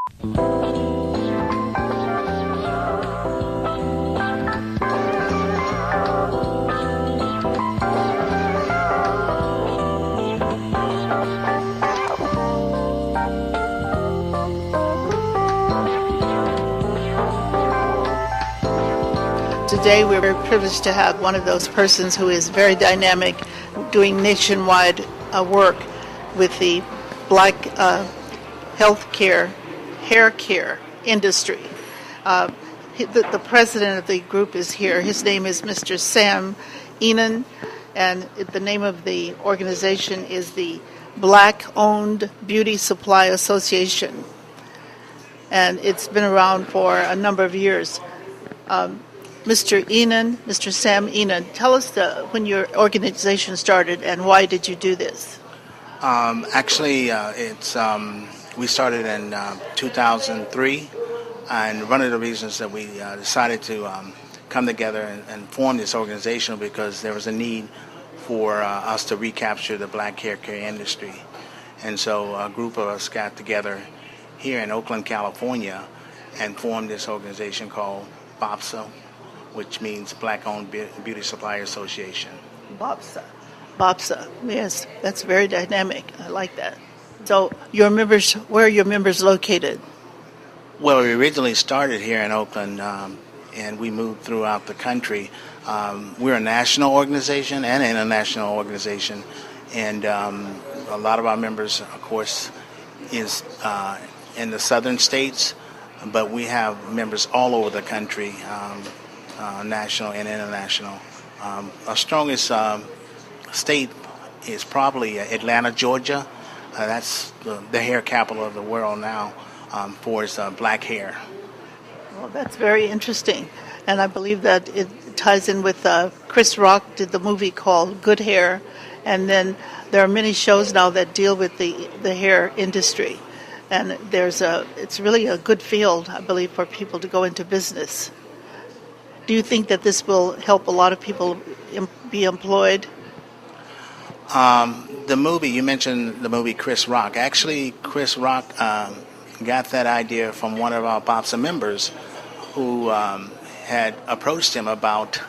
Today we're very privileged to have one of those persons who is very dynamic, doing nationwide work with the black healthcare, hair care industry. The president of the group is here. His name is Mr. Sam Enan, and the name of the organization is the Black-Owned Beauty Supply Association. And it's been around for a number of years. Mr. Sam Enan, tell us when your organization started and why did you do this? We started in 2003, and one of the reasons that we decided to come together and form this organization because there was a need for us to recapture the black hair care industry. And so a group of us got together here in Oakland, California, and formed this organization called Bobsa, which means Black-Owned Beauty Supply Association. Bobsa, yes, that's very dynamic. I like that. So your members, where are your members located? Well, we originally started here in Oakland, and we moved throughout the country. We're a national organization and an international organization, and a lot of our members, of course, is in the southern states, but we have members all over the country, national and international. Our strongest state is probably Atlanta, Georgia. That's the hair capital of the world now for its black hair. Well, that's very interesting. And I believe that it ties in with Chris Rock did the movie called Good Hair. And then there are many shows now that deal with the hair industry. And it's really a good field, I believe, for people to go into business. Do you think that this will help a lot of people be employed? The movie, you mentioned the movie Chris Rock. Actually, Chris Rock got that idea from one of our Bobsa members who had approached him about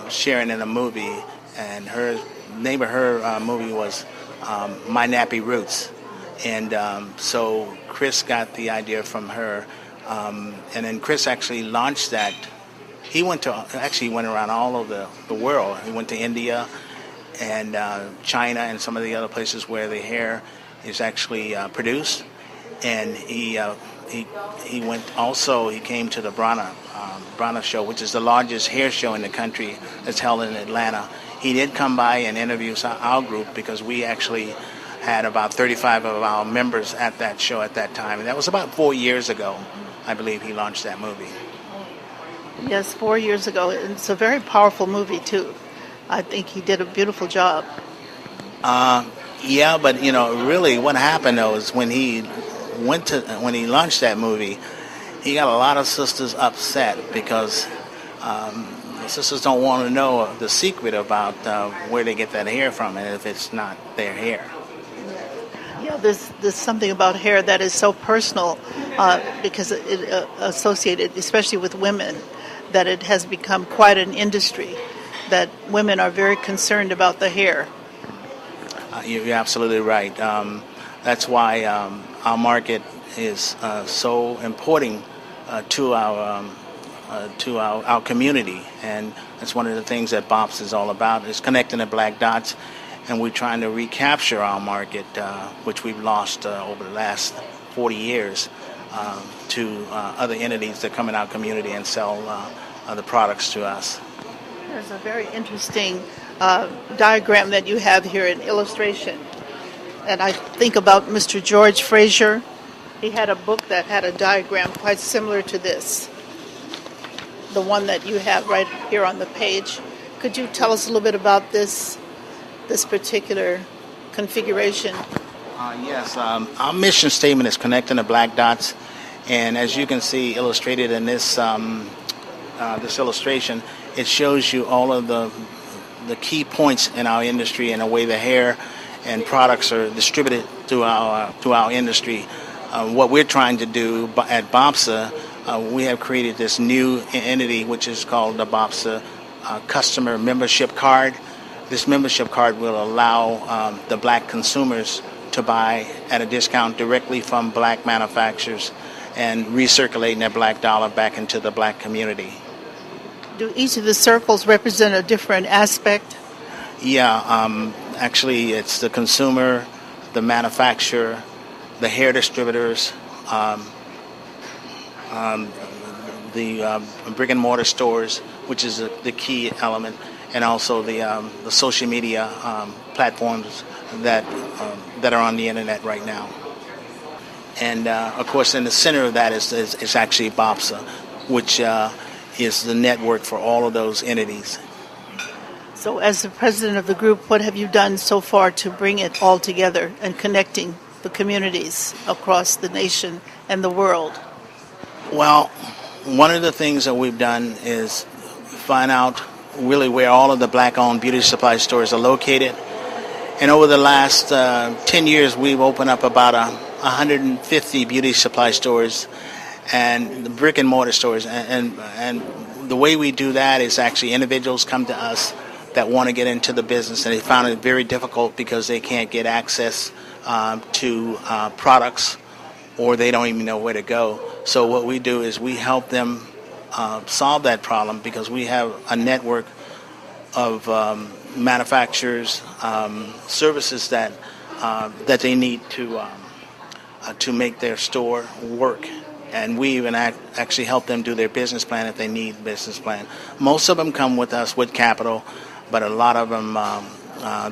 sharing in a movie, and her name of her movie was My Nappy Roots. And so Chris got the idea from her, and then Chris actually launched that. He went around all over the world. He went to India and China and some of the other places where the hair is actually produced. And he went also. He came to the Brana show, which is the largest hair show in the country that's held in Atlanta. He did come by and interview our group because we actually had about 35 of our members at that show at that time. And that was about 4 years ago, I believe he launched that movie. Yes, 4 years ago. It's a very powerful movie, too. I think he did a beautiful job. Yeah, but, really what happened, though, is when he launched that movie, he got a lot of sisters upset because the sisters don't want to know the secret about where they get that hair from and if it's not their hair. Yeah, there's something about hair that is so personal because it associated, especially with women, that it has become quite an industry, that women are very concerned about the hair. You're absolutely right. That's why our market is so important to our community, and that's one of the things that Bobs is all about, is connecting the black dots. And we're trying to recapture our market, which we've lost over the last 40 years, to other entities that come in our community and sell the products to us. There's a very interesting diagram that you have here, an illustration. And I think about Mr. George Fraser. He had a book that had a diagram quite similar to this, the one that you have right here on the page. Could you tell us a little bit about this particular configuration? Yes, our mission statement is connecting the black dots, and as you can see illustrated in this this illustration, it shows you all of the key points in our industry and the way the hair and products are distributed through our industry. what we're trying to do at Bobsa, we have created this new entity which is called the Bobsa Customer Membership Card. This membership card will allow the black consumers to buy at a discount directly from black manufacturers and recirculating their black dollar back into the black community. Do each of the circles represent a different aspect? Yeah, actually it's the consumer, the manufacturer, the hair distributors, the brick and mortar stores, which is the key element, and also the social media platforms that are on the internet right now. And of course, in the center of that is actually Bobsa, which is the network for all of those entities. So as the president of the group, what have you done so far to bring it all together and connecting the communities across the nation and the world? Well, one of the things that we've done is find out really where all of the black-owned beauty supply stores are located. And over the last 10 years, we've opened up about 150 beauty supply stores and the brick and mortar stores. And the way we do that is actually individuals come to us that want to get into the business, and they found it very difficult because they can't get access to products, or they don't even know where to go. So what we do is we help them solve that problem, because we have a network of manufacturers, services that they need to make their store work. And we even actually help them do their business plan if they need a business plan. Most of them come with us with capital, but a lot of them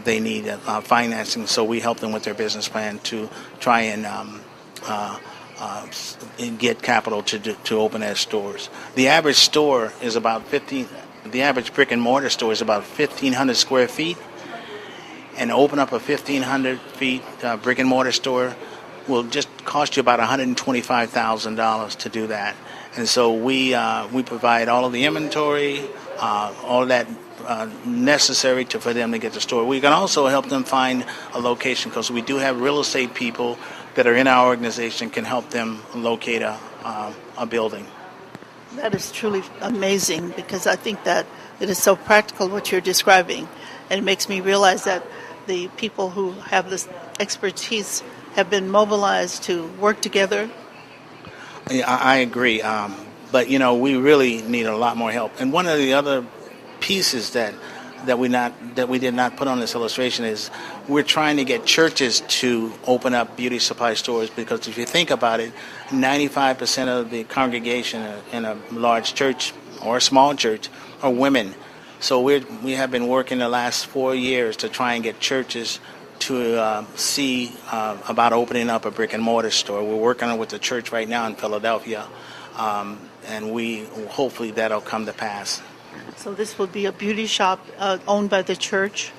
they need financing, so we help them with their business plan to try and get capital to open their stores. The average store is about the average brick and mortar store is about 1,500 square feet, and to open up a 1,500 feet brick and mortar store will just cost you about $125,000 to do that. And so we provide all of the inventory, all of that necessary for them to get the store. We can also help them find a location, because we do have real estate people that are in our organization, can help them locate a building. That is truly amazing, because I think that it is so practical what you're describing, and it makes me realize that the people who have this expertise have been mobilized to work together. Yeah, I agree, but we really need a lot more help. And one of the other pieces that we did not put on this illustration is we're trying to get churches to open up beauty supply stores, because if you think about it, 95% of the congregation in a large church or a small church are women. So we have been working the last 4 years to try and get churches to see about opening up a brick and mortar store. We're working with the church right now in Philadelphia, and hopefully that'll come to pass. So this will be a beauty shop owned by the church?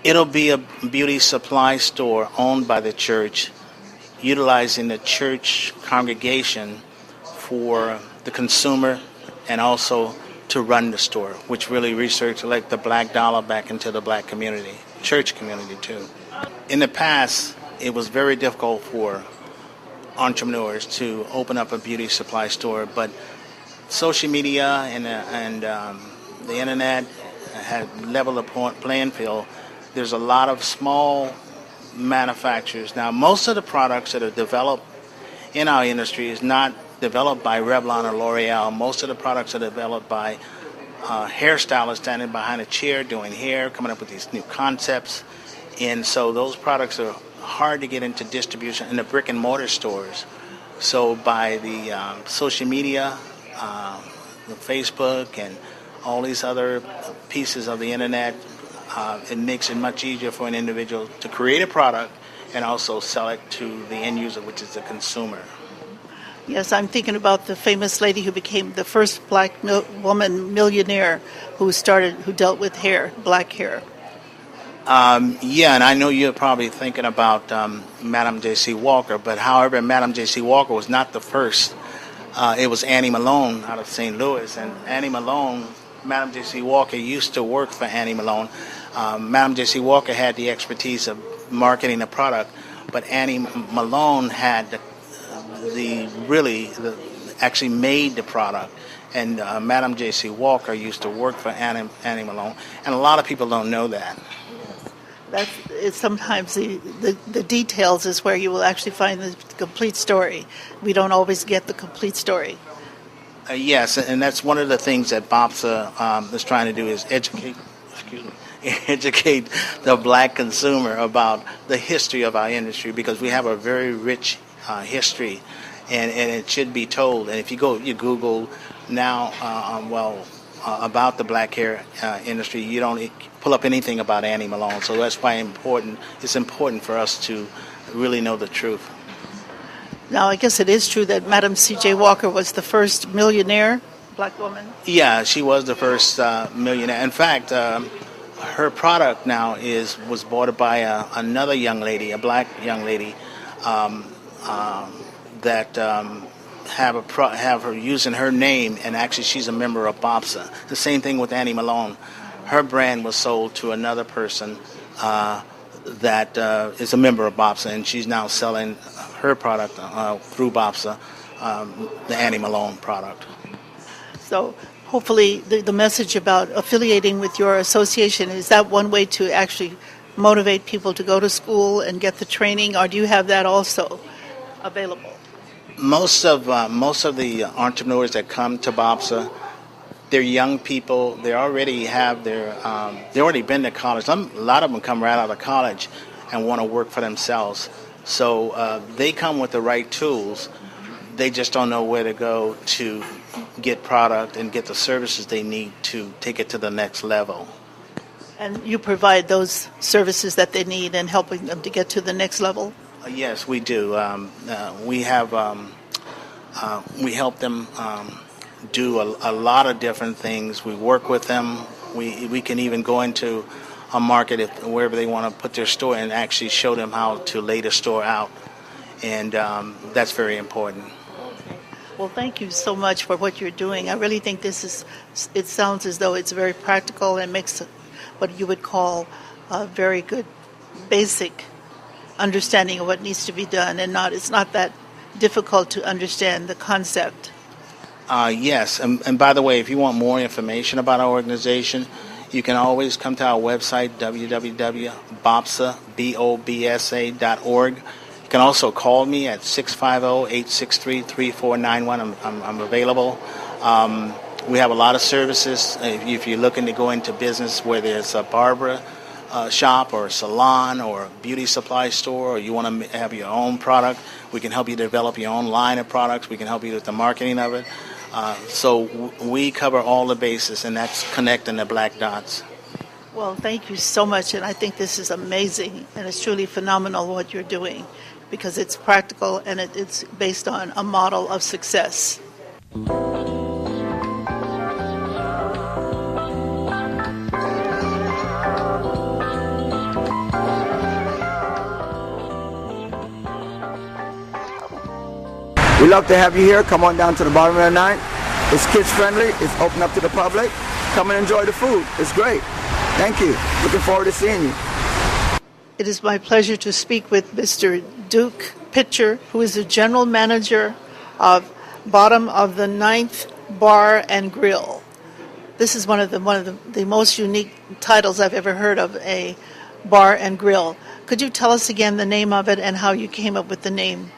It'll be a beauty supply store owned by the church, utilizing the church congregation for the consumer and also to run the store, which really recirculates the black dollar back into the black community, church community too. In the past, it was very difficult for entrepreneurs to open up a beauty supply store, but social media and the internet had leveled the playing field. There's a lot of small manufacturers. Now, most of the products that are developed in our industry is not developed by Revlon or L'Oreal. Most of the products are developed by hairstylists standing behind a chair doing hair, coming up with these new concepts. And so those products are hard to get into distribution in the brick and mortar stores. So by the social media, the Facebook and all these other pieces of the internet, it makes it much easier for an individual to create a product and also sell it to the end user, which is the consumer. Yes, I'm thinking about the famous lady who became the first black woman millionaire who dealt with hair, black hair. Yeah, and I know you're probably thinking about Madam J.C. Walker, but however, Madam J.C. Walker was not the first. It was Annie Malone out of St. Louis, and Annie Malone, Madam J.C. Walker used to work for Annie Malone. Madam J.C. Walker had the expertise of marketing the product, but Annie Malone had actually made the product. And Madam J.C. Walker used to work for Annie Malone, and a lot of people don't know that. It's sometimes the details is where you will actually find the complete story. We don't always get the complete story. Yes, and that's one of the things that Bobsa is trying to do is educate the black consumer about the history of our industry, because we have a very rich history, and it should be told. And if you Google now, about the black hair industry, you don't pull up anything about Annie Malone. So that's why it's important for us to really know the truth. Now, I guess it is true that Madam C.J. Walker was the first millionaire black woman. Yeah, she was the first millionaire. In fact, her product now was bought by another young lady, a black young lady, that have her using her name, and actually she's a member of Bobsa. The same thing with Annie Malone. Her brand was sold to another person that is a member of Bobsa, and she's now selling her product through Bobsa, the Annie Malone product. So hopefully the message about affiliating with your association, is that one way to actually motivate people to go to school and get the training, or do you have that also available? Most of the entrepreneurs that come to Bobsa, they're young people. They already have they already been to college. A lot of them come right out of college and want to work for themselves. So they come with the right tools. They just don't know where to go to get product and get the services they need to take it to the next level. And you provide those services that they need and helping them to get to the next level? Yes, we do. We help them do a lot of different things. We work with them. We can even go into a market wherever they want to put their store and actually show them how to lay the store out. And that's very important. Well, thank you so much for what you're doing. I really think it sounds as though it's very practical and makes what you would call a very good basic understanding of what needs to be done, and it's not that difficult to understand the concept. Yes, and by the way, if you want more information about our organization, you can always come to our website, www.bobsa.org. You can also call me at 650-863-3491. I'm available. We have a lot of services. If you're looking to go into business, whether it's a barber shop or a salon or a beauty supply store, or you want to have your own product, we can help you develop your own line of products. We can help you with the marketing of it. So we cover all the bases, and that's connecting the black dots. Well, thank you so much, and I think this is amazing, and it's truly phenomenal what you're doing, because it's practical and it's based on a model of success. We'd love to have you here. Come on down to the bottom of the night. It's kids friendly. It's open up to the public. Come and enjoy the food. It's great. Thank you. Looking forward to seeing you. It is my pleasure to speak with Mr. Duke Pitcher, who is the general manager of Bottom of the Ninth Bar and Grill. This is one of the most unique titles I've ever heard of, a bar and grill. Could you tell us again the name of it and how you came up with the name?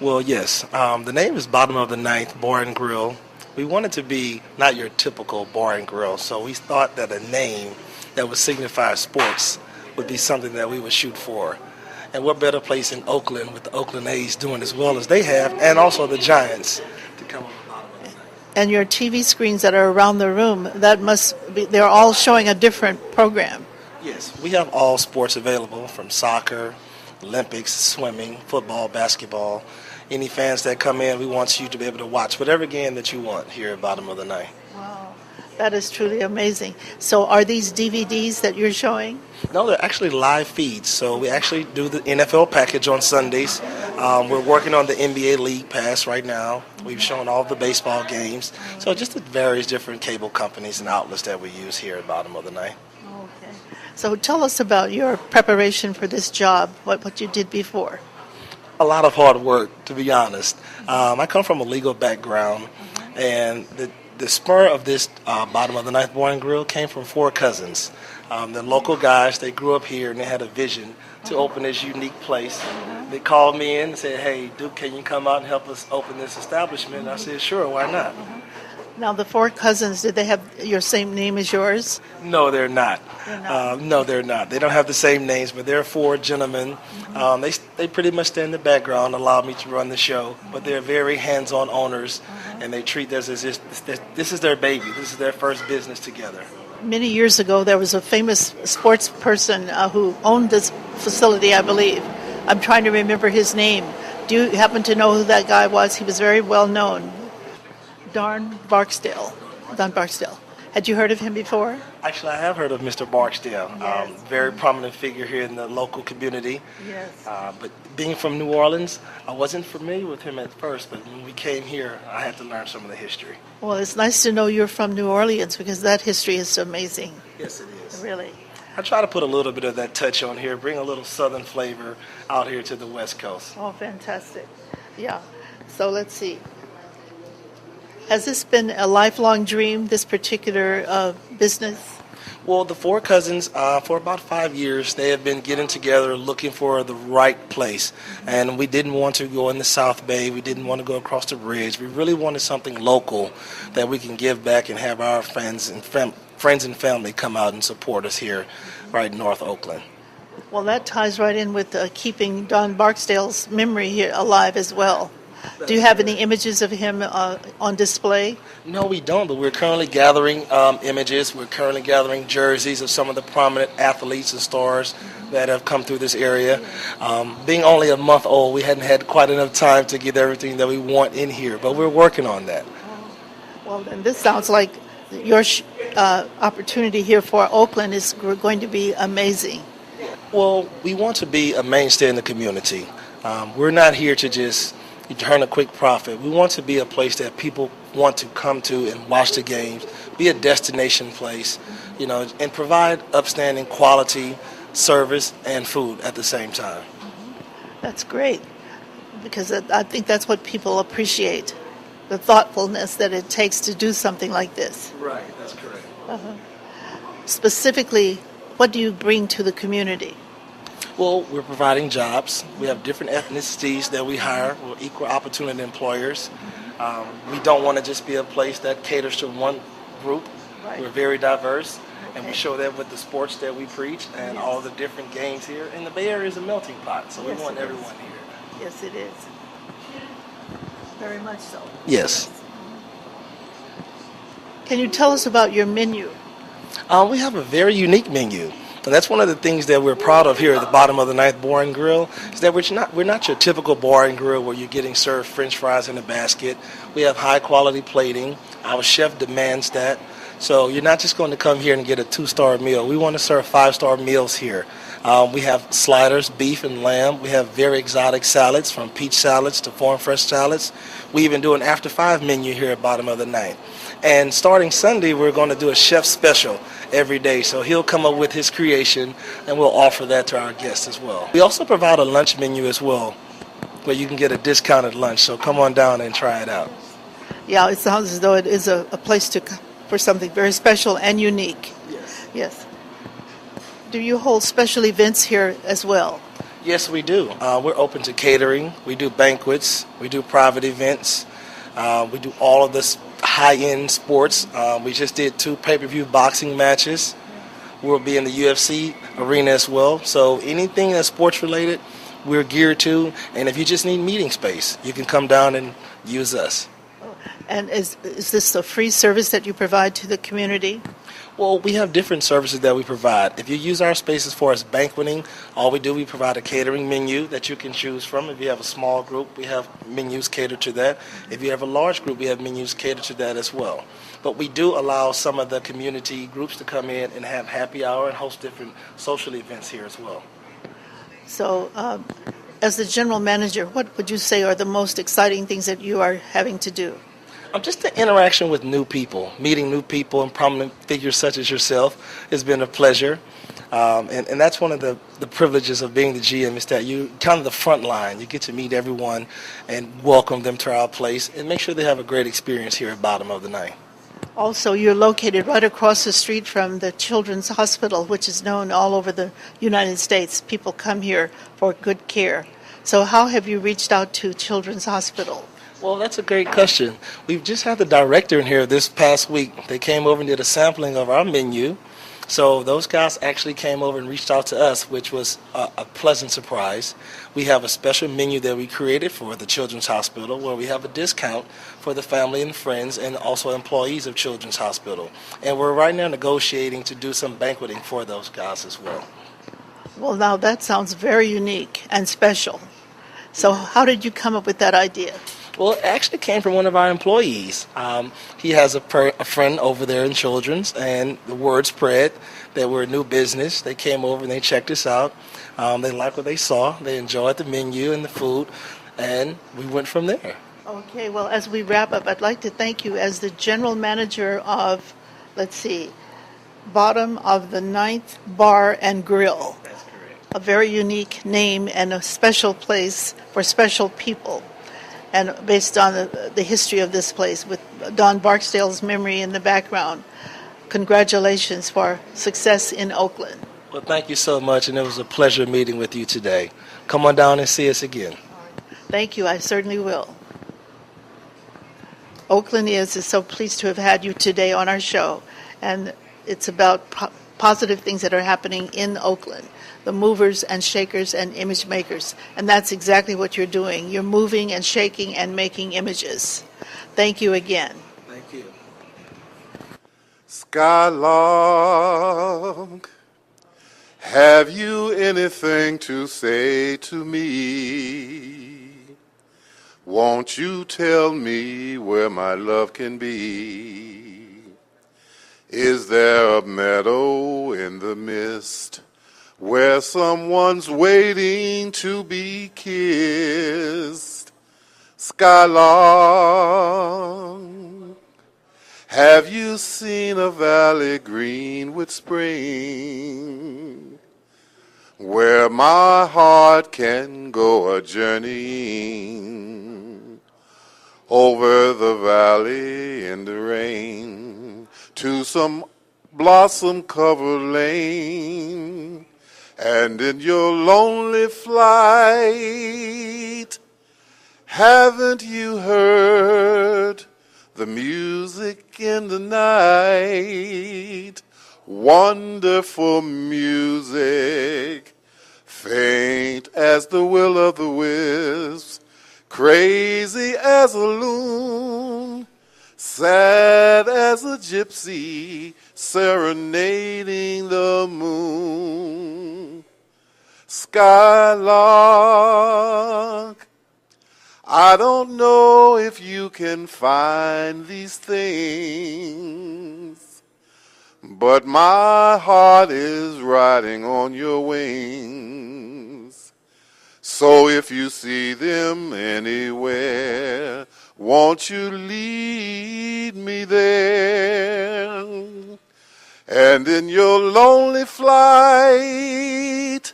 Well, yes. The name is Bottom of the Ninth Bar and Grill. We wanted to be not your typical bar and grill, so we thought that a name that would signify sports would be something that we would shoot for. And what better place in Oakland with the Oakland A's doing as well as they have, and also the Giants, to come on the bottom of the ninth. And your TV screens that are around the room, they're all showing a different program. Yes, we have all sports available, from soccer, Olympics, swimming, football, basketball. Any fans that come in, we want you to be able to watch whatever game that you want here at Bottom of the Ninth. Wow, that is truly amazing. So are these DVDs that you're showing? No, they're actually live feeds. So we actually do the NFL package on Sundays. We're working on the NBA League Pass right now. We've shown all the baseball games. So just the various different cable companies and outlets that we use here at Bottom of the Ninth. Okay. So tell us about your preparation for this job, what you did before. A lot of hard work, to be honest. I come from a legal background, and the spur of this Bottom of the Ninth Bar and Grill came from four cousins. The local guys, they grew up here and they had a vision to open this unique place. They called me in and said, "Hey, Duke, can you come out and help us open this establishment?" And I said, "Sure, why not?" Now, the four cousins, did they have your same name as yours? No, they're not. They're not. No, they're not. They don't have the same names, but they're four gentlemen. They pretty much stay in the background, allow me to run the show, but they're very hands-on owners, and they treat this as this is their baby. This is their first business together. Many years ago, there was a famous sports person who owned this facility, I believe. I'm trying to remember his name. Do you happen to know who that guy was? He was very well known. Don Barksdale. Had you heard of him before? Actually, I have heard of Mr. Barksdale. Yes. Very prominent figure here in the local community. Yes. But being from New Orleans, I wasn't familiar with him at first, but when we came here, I had to learn some of the history. Well, it's nice to know you're from New Orleans because that history is amazing. Yes, it is. Really. I try to put a little bit of that touch on here, bring a little southern flavor out here to the West Coast. Oh, fantastic. Yeah. So let's see. Has this been a lifelong dream, this particular business? Well, the four cousins, for about 5 years, they have been getting together looking for the right place. And we didn't want to go in the South Bay. We didn't want to go across the bridge. We really wanted something local that we can give back and have our friends and family come out and support us here right in North Oakland. Well, that ties right in with keeping Don Barksdale's memory here alive as well. Do you have any images of him on display? No, we don't, but we're currently gathering images. We're currently gathering jerseys of some of the prominent athletes and stars that have come through this area. Being only a month old, we hadn't had quite enough time to get everything that we want in here, but we're working on that. Well, then this sounds like your opportunity here for Oakland is going to be amazing. Well, we want to be a mainstay in the community. We're not here to just turn a quick profit. We want to be a place that people want to come to and watch the games, be a destination place, and provide upstanding quality service and food at the same time. That's great, because I think that's what people appreciate, the thoughtfulness that it takes to do something like this. Right, that's correct. Specifically, what do you bring to the community? Well, we're providing jobs. We have different ethnicities that we hire. We're equal opportunity employers. We don't want to just be a place that caters to one group. Right. We're very diverse, and we show that with the sports that we preach and all the different games here. And the Bay Area is a melting pot, so we want everyone here. Yes, it is. Very much so. Yes. Can you tell us about your menu? We have a very unique menu. And that's one of the things that we're proud of here at the Bottom of the Ninth Bar and Grill, is that we're not your typical bar and grill where you're getting served French fries in a basket. We have high quality plating. Our chef demands that. So you're not just going to come here and get a 2-star meal. We want to serve 5-star meals here. We have sliders, beef and lamb. We have very exotic salads, from peach salads to farm fresh salads. We even do an after 5 menu here at Bottom of the Ninth. And starting Sunday, we're going to do a chef special every day. So he'll come up with his creation, and we'll offer that to our guests as well. We also provide a lunch menu as well, where you can get a discounted lunch. So come on down and try it out. Yeah, it sounds as though it is a place for something very special and unique. Yes. Yes. Do you hold special events here as well? Yes, we do. We're open to catering. We do banquets. We do private events. We do all of this high-end sports. We just did 2 pay-per-view boxing matches. We'll be in the UFC arena as well. So anything that's sports-related, we're geared to. And if you just need meeting space, you can come down and use us. And is this a free service that you provide to the community? Well, we have different services that we provide. If you use our space as far as banqueting, we provide a catering menu that you can choose from. If you have a small group, we have menus catered to that. If you have a large group, we have menus catered to that as well. But we do allow some of the community groups to come in and have happy hour and host different social events here as well. So, as the general manager, what would you say are the most exciting things that you are having to do? Just the interaction with new people, meeting new people and prominent figures such as yourself has been a pleasure. And that's one of the privileges of being the GM is that you kind of the front line. You get to meet everyone and welcome them to our place and make sure they have a great experience here at Bottom of the Ninth. Also, you're located right across the street from the Children's Hospital, which is known all over the United States. People come here for good care. So how have you reached out to Children's Hospital? Well, that's a great question. We've just had the director in here this past week. They came over and did a sampling of our menu. So those guys actually came over and reached out to us, which was a pleasant surprise. We have a special menu that we created for the Children's Hospital where we have a discount for the family and friends and also employees of Children's Hospital. And we're right now negotiating to do some banqueting for those guys as well. Well, now that sounds very unique and special. So how did you come up with that idea? Well, it actually came from one of our employees. He has a friend over there in Children's, and the word spread that we're a new business. They came over and they checked us out. They liked what they saw. They enjoyed the menu and the food, and we went from there. Okay, well, as we wrap up, I'd like to thank you as the general manager of, Bottom of the Ninth Bar and Grill. That's correct. A very unique name and a special place for special people. And based on the history of this place, with Don Barksdale's memory in the background, congratulations for success in Oakland. Well, thank you so much, and it was a pleasure meeting with you today. Come on down and see us again. Thank you, I certainly will. Oakland is so pleased to have had you today on our show, and it's about positive things that are happening in Oakland. The movers and shakers and image makers. And that's exactly what you're doing. You're moving and shaking and making images. Thank you again. Thank you. Skylark, have you anything to say to me? Won't you tell me where my love can be? Is there a meadow in the mist where someone's waiting to be kissed? Skylark, have you seen a valley green with spring, where my heart can go a-journeying over the valley in the rain to some blossom-covered lane? And in your lonely flight, haven't you heard the music in the night? Wonderful music, faint as the will-o'-the-wisp, crazy as a loon, sad as a gypsy serenading the moon. Skylark, I don't know if you can find these things, but my heart is riding on your wings. So if you see them anywhere, won't you lead me there? And in your lonely flight,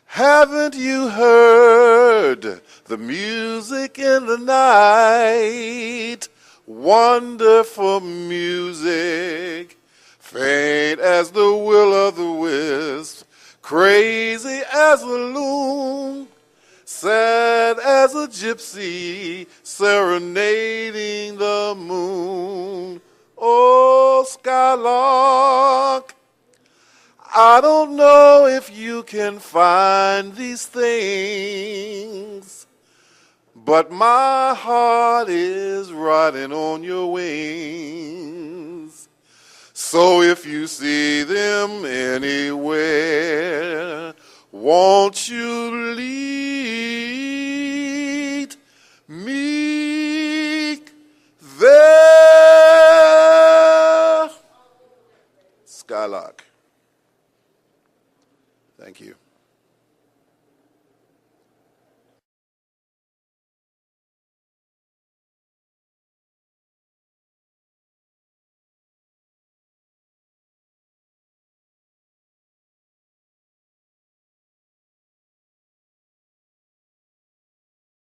haven't you heard the music in the night? Wonderful music, faint as the will-o'-the-wisp, crazy as a loon, sad as a gypsy serenading the moon. Oh, Skylark, I don't know if you can find these things, but my heart is riding on your wings. So if you see them anywhere, won't you leave